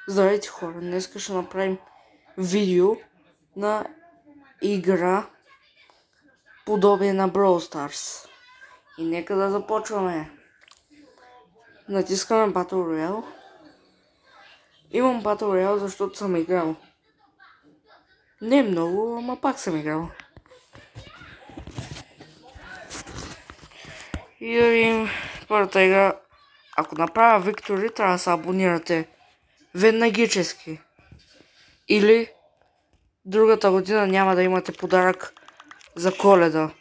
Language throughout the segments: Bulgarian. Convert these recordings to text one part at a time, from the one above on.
Здравейте хора, днес ще направим видео на игра подобие на Brawl Stars. И нека да започваме. Натискаме Battle Royale. Имам Battle Royale, защото съм играл. Не много, ама пак съм играл. И да видим първата игра. Ако направя Victory, трябва да се абонирате веднагически. Или другата година няма да имате подарък за Коледа.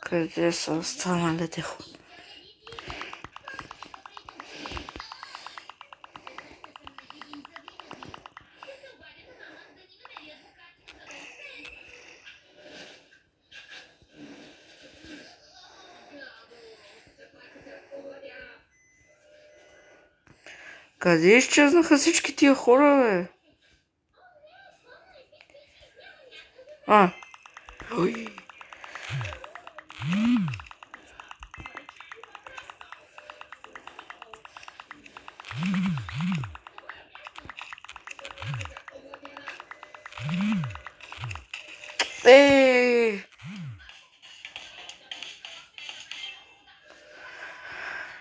Къде са останалите хора? Къде изчезнаха всички тия хора, бе? Ой.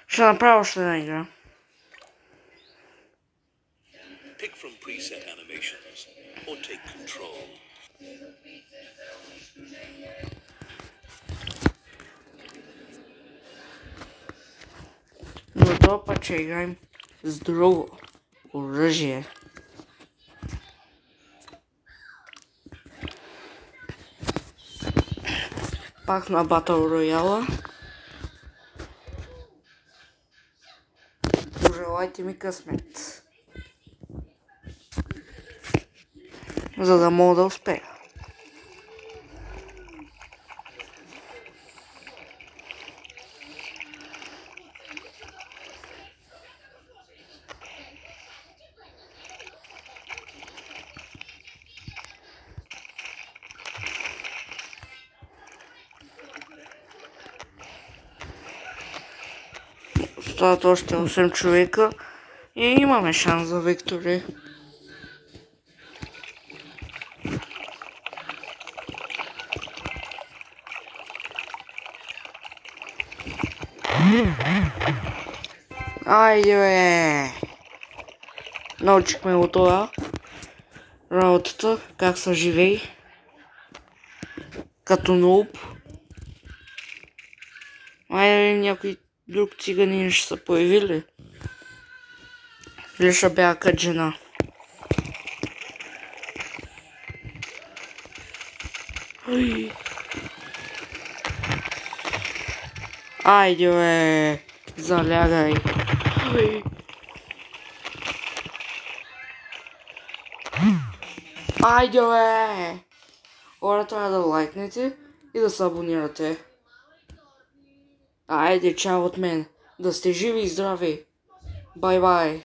Ще направя още една игра. Pick from preset animations or take control. Но това път ще играем с друго оръжие. Пак на Battle Royale. Пожелайте ми късмет, за да мога да успея. Остават още 8 човека и имаме шанс за Виктори. Айде, бе! Научихме от това работата, как се живей като нуб. Айде, някой друг циганин ще са появили. Или ще бяга като жена. Айде, бе! Залягай! Айде, бе! Хора, трябва да лайкнете и да се абонирате. Айде, чао от мен! Да сте живи и здрави! Бай-бай!